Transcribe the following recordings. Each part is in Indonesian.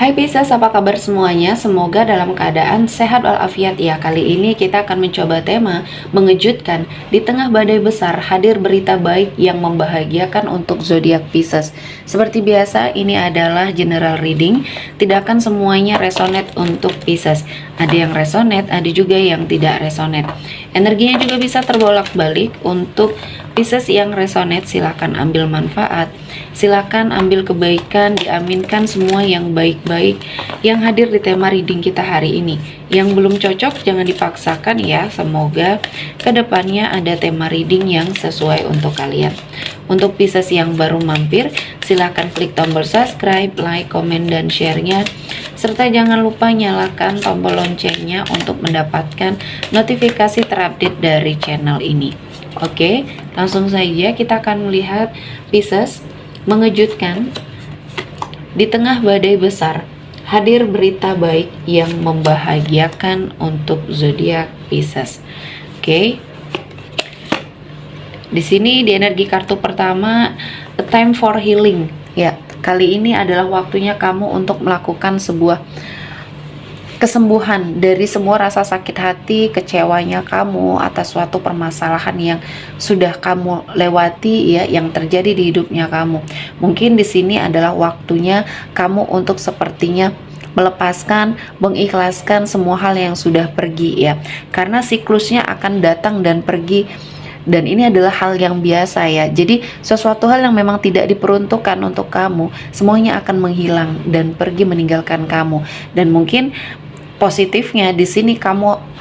Hai Pisces, apa kabar semuanya? Semoga dalam keadaan sehat walafiat ya. Kali ini kita akan mencoba tema mengejutkan. Di tengah badai besar, hadir berita baik yang membahagiakan untuk zodiak Pisces. Seperti biasa, ini adalah general reading. Tidak akan semuanya resonate untuk Pisces. Ada yang resonate, ada juga yang tidak resonate. Energinya juga bisa terbolak-balik. Untuk Pisces yang resonate, silakan ambil manfaat. Silakan ambil kebaikan, diaminkan semua yang baik-baik yang hadir di tema reading kita hari ini. Yang belum cocok jangan dipaksakan ya. Semoga kedepannya ada tema reading yang sesuai untuk kalian. Untuk Pisces yang baru mampir, silakan klik tombol subscribe, like, komen, dan share-nya. Serta jangan lupa nyalakan tombol loncengnya untuk mendapatkan notifikasi terupdate dari channel ini. Oke, langsung saja kita akan melihat Pisces mengejutkan. Di tengah badai besar, hadir berita baik yang membahagiakan untuk zodiak Pisces. Oke. Di sini di energi kartu pertama, a time for healing. Ya, kali ini adalah waktunya kamu untuk melakukan sebuah kesembuhan dari semua rasa sakit hati, kecewanya kamu atas suatu permasalahan yang sudah kamu lewati ya, yang terjadi di hidupnya kamu. Mungkin di sini adalah waktunya kamu untuk sepertinya melepaskan, mengikhlaskan semua hal yang sudah pergi ya. Karena siklusnya akan datang dan pergi. Dan ini adalah hal yang biasa ya. Jadi sesuatu hal yang memang tidak diperuntukkan untuk kamu, semuanya akan menghilang dan pergi meninggalkan kamu. Dan mungkin positifnya di sini kamu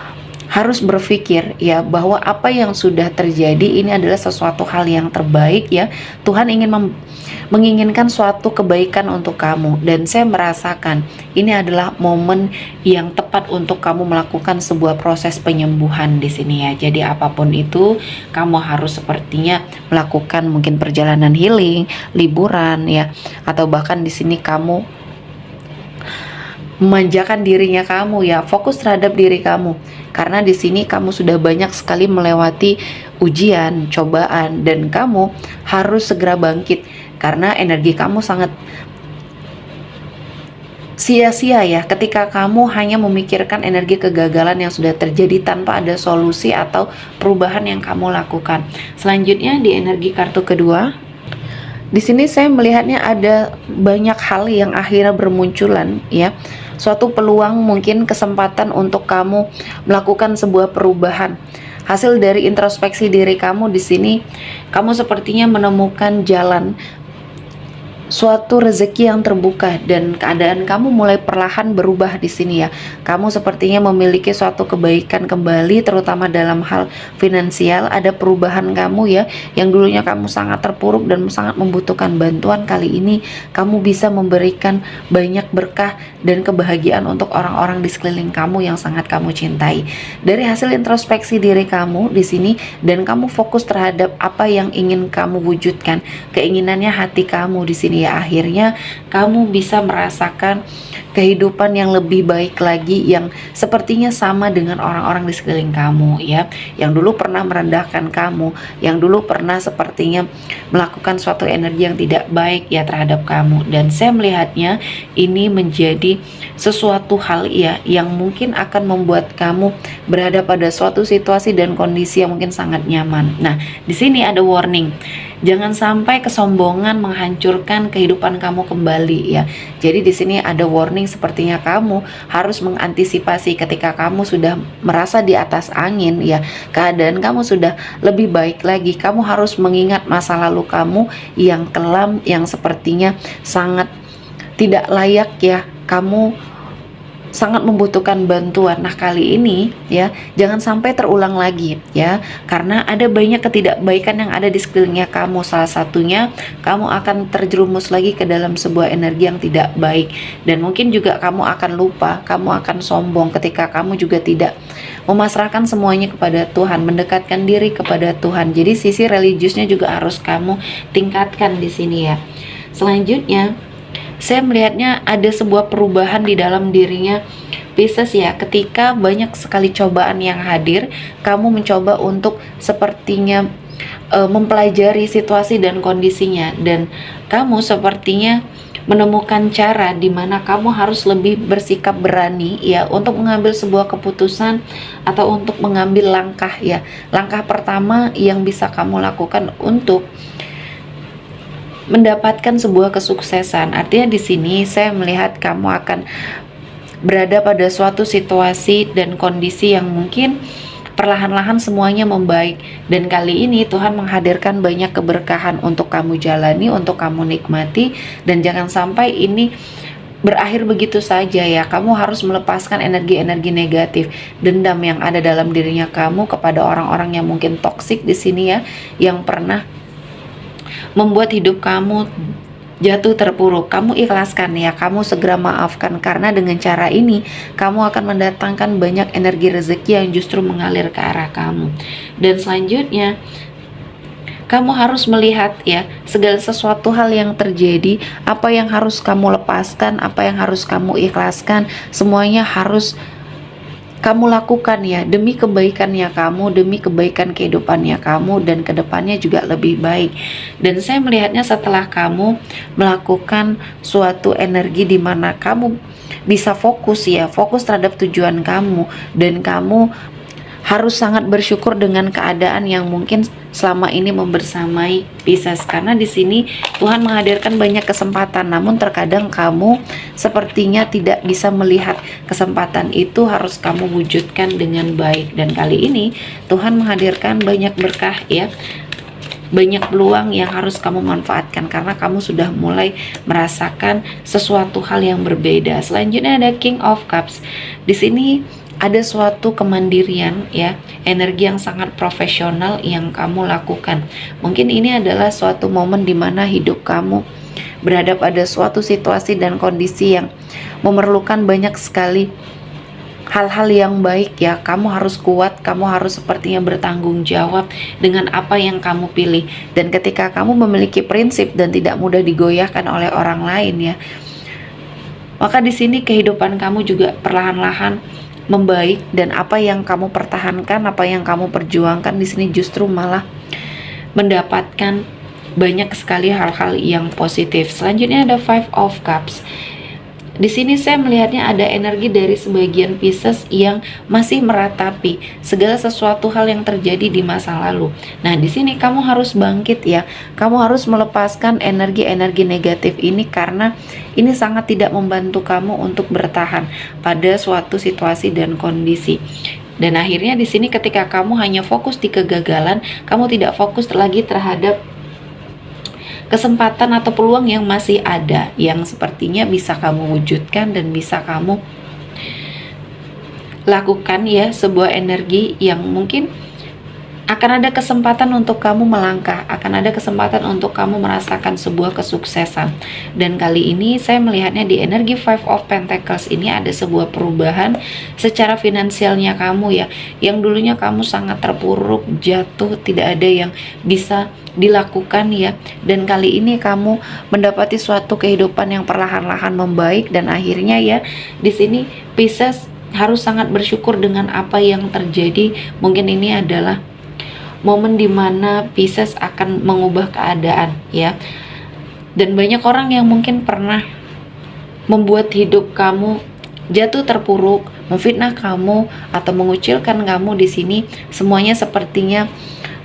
harus berpikir ya bahwa apa yang sudah terjadi ini adalah sesuatu hal yang terbaik ya. Tuhan ingin menginginkan suatu kebaikan untuk kamu, dan saya merasakan ini adalah momen yang tepat untuk kamu melakukan sebuah proses penyembuhan di sini ya. Jadi apapun itu kamu harus sepertinya melakukan mungkin perjalanan healing, liburan ya, atau bahkan di sini kamu memanjakan dirinya kamu ya, fokus terhadap diri kamu. Karena di sini kamu sudah banyak sekali melewati ujian, cobaan, dan kamu harus segera bangkit karena energi kamu sangat sia-sia ya ketika kamu hanya memikirkan energi kegagalan yang sudah terjadi tanpa ada solusi atau perubahan yang kamu lakukan. Selanjutnya di energi kartu kedua, di sini saya melihatnya ada banyak hal yang akhirnya bermunculan ya. Suatu peluang, mungkin kesempatan untuk kamu melakukan sebuah perubahan. Hasil dari introspeksi diri kamu di sini, kamu sepertinya menemukan jalan, suatu rezeki yang terbuka, dan keadaan kamu mulai perlahan berubah di sini ya. Kamu sepertinya memiliki suatu kebaikan kembali, terutama dalam hal finansial. Ada perubahan kamu ya, yang dulunya kamu sangat terpuruk dan sangat membutuhkan bantuan. Kali ini kamu bisa memberikan banyak berkah dan kebahagiaan untuk orang-orang di sekeliling kamu yang sangat kamu cintai. Dari hasil introspeksi diri kamu di sini, dan kamu fokus terhadap apa yang ingin kamu wujudkan, keinginannya hati kamu di sini ya, akhirnya kamu bisa merasakan kehidupan yang lebih baik lagi, yang sepertinya sama dengan orang-orang di sekeliling kamu ya, yang dulu pernah merendahkan kamu, yang dulu pernah sepertinya melakukan suatu energi yang tidak baik ya terhadap kamu. Dan saya melihatnya ini menjadi sesuatu hal ya yang mungkin akan membuat kamu berada pada suatu situasi dan kondisi yang mungkin sangat nyaman. Nah, di sini ada warning. Jangan sampai kesombongan menghancurkan kehidupan kamu kembali ya. Jadi di sini ada warning, sepertinya kamu harus mengantisipasi ketika kamu sudah merasa di atas angin ya. Keadaan kamu sudah lebih baik lagi. Kamu harus mengingat masa lalu kamu yang kelam, yang sepertinya sangat tidak layak ya. Kamu sangat membutuhkan bantuan. Nah, kali ini ya, jangan sampai terulang lagi ya, karena ada banyak ketidakbaikan yang ada di sekelilingnya kamu. Salah satunya, kamu akan terjerumus lagi ke dalam sebuah energi yang tidak baik, dan mungkin juga kamu akan lupa, kamu akan sombong ketika kamu juga tidak memasrahkan semuanya kepada Tuhan, mendekatkan diri kepada Tuhan. Jadi sisi religiusnya juga harus kamu tingkatkan di sini ya. Selanjutnya, saya melihatnya ada sebuah perubahan di dalam dirinya Pisces ya. Ketika banyak sekali cobaan yang hadir, kamu mencoba untuk sepertinya mempelajari situasi dan kondisinya, dan kamu sepertinya menemukan cara di mana kamu harus lebih bersikap berani ya untuk mengambil sebuah keputusan atau untuk mengambil langkah ya. Langkah pertama yang bisa kamu lakukan untuk mendapatkan sebuah kesuksesan. Artinya di sini saya melihat kamu akan berada pada suatu situasi dan kondisi yang mungkin perlahan-lahan semuanya membaik, dan kali ini Tuhan menghadirkan banyak keberkahan untuk kamu jalani, untuk kamu nikmati, dan jangan sampai ini berakhir begitu saja ya. Kamu harus melepaskan energi-energi negatif, dendam yang ada dalam dirinya kamu kepada orang-orang yang mungkin toksik di sini ya, yang pernah membuat hidup kamu jatuh terpuruk. Kamu ikhlaskan ya, kamu segera maafkan, karena dengan cara ini kamu akan mendatangkan banyak energi rezeki yang justru mengalir ke arah kamu. Dan selanjutnya kamu harus melihat ya, segala sesuatu hal yang terjadi, apa yang harus kamu lepaskan, apa yang harus kamu ikhlaskan, semuanya harus kamu lakukan ya, demi kebaikannya kamu, demi kebaikan kehidupannya kamu, dan kedepannya juga lebih baik. Dan saya melihatnya setelah kamu melakukan suatu energi di mana kamu bisa fokus ya, fokus terhadap tujuan kamu, dan kamu harus sangat bersyukur dengan keadaan yang mungkin selama ini membersamai Pisces, karena di sini Tuhan menghadirkan banyak kesempatan, namun terkadang kamu sepertinya tidak bisa melihat kesempatan itu harus kamu wujudkan dengan baik. Dan kali ini Tuhan menghadirkan banyak berkah ya, banyak peluang yang harus kamu manfaatkan karena kamu sudah mulai merasakan sesuatu hal yang berbeda. Selanjutnya ada King of Cups. Di sini ada suatu kemandirian ya, energi yang sangat profesional yang kamu lakukan. Mungkin ini adalah suatu momen di mana hidup kamu berada pada suatu situasi dan kondisi yang memerlukan banyak sekali hal-hal yang baik ya. Kamu harus kuat, kamu harus sepertinya bertanggung jawab dengan apa yang kamu pilih. Dan ketika kamu memiliki prinsip dan tidak mudah digoyahkan oleh orang lain ya, maka di sini kehidupan kamu juga perlahan-lahan membaik, dan apa yang kamu pertahankan, apa yang kamu perjuangkan di sini justru malah mendapatkan banyak sekali hal-hal yang positif. Selanjutnya ada Five of Cups. Di sini saya melihatnya ada energi dari sebagian Pisces yang masih meratapi segala sesuatu hal yang terjadi di masa lalu. Nah, di sini kamu harus bangkit ya. Kamu harus melepaskan energi-energi negatif ini karena ini sangat tidak membantu kamu untuk bertahan pada suatu situasi dan kondisi. Dan akhirnya di sini ketika kamu hanya fokus di kegagalan, kamu tidak fokus lagi terhadap kesempatan atau peluang yang masih ada, yang sepertinya bisa kamu wujudkan dan bisa kamu lakukan ya, sebuah energi yang mungkin akan ada kesempatan untuk kamu melangkah, akan ada kesempatan untuk kamu merasakan sebuah kesuksesan. Dan kali ini saya melihatnya di energi Five of Pentacles ini ada sebuah perubahan secara finansialnya kamu ya, yang dulunya kamu sangat terpuruk, jatuh, tidak ada yang bisa dilakukan ya, dan kali ini kamu mendapati suatu kehidupan yang perlahan-lahan membaik. Dan akhirnya ya, di sini Pisces harus sangat bersyukur dengan apa yang terjadi. Mungkin ini adalah momen dimana Pisces akan mengubah keadaan ya, dan banyak orang yang mungkin pernah membuat hidup kamu jatuh terpuruk, memfitnah kamu atau mengucilkan kamu, di sini semuanya sepertinya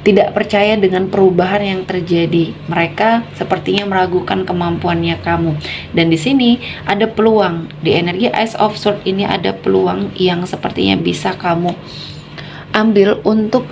tidak percaya dengan perubahan yang terjadi. Mereka sepertinya meragukan kemampuannya kamu. Dan di sini ada peluang. Di energi Ace of Swords ini ada peluang yang sepertinya bisa kamu ambil untuk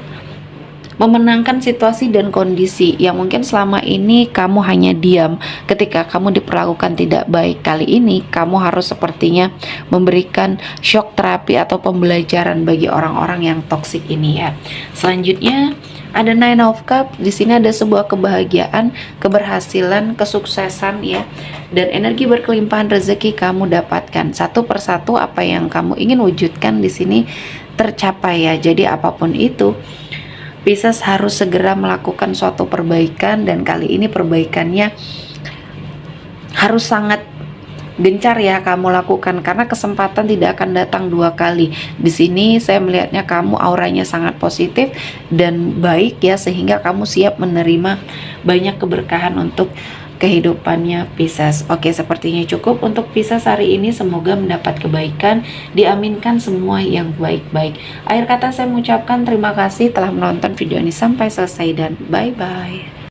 memenangkan situasi dan kondisi yang mungkin selama ini kamu hanya diam ketika kamu diperlakukan tidak baik. Kali ini kamu harus sepertinya memberikan shock terapi atau pembelajaran bagi orang-orang yang toksik ini ya. Selanjutnya ada Nine of Cups. Di sini ada sebuah kebahagiaan, keberhasilan, kesuksesan ya, dan energi berkelimpahan rezeki kamu dapatkan. Satu persatu apa yang kamu ingin wujudkan di sini tercapai ya. Jadi apapun itu, Pisces harus segera melakukan suatu perbaikan, dan kali ini perbaikannya harus sangat gencar ya kamu lakukan, karena kesempatan tidak akan datang dua kali. Di sini saya melihatnya kamu auranya sangat positif dan baik ya, sehingga kamu siap menerima banyak keberkahan untuk kehidupannya Pisces. Oke, sepertinya cukup untuk Pisces hari ini. Semoga mendapat kebaikan, diaminkan semua yang baik-baik. Akhir kata saya mengucapkan terima kasih telah menonton video ini sampai selesai dan bye-bye.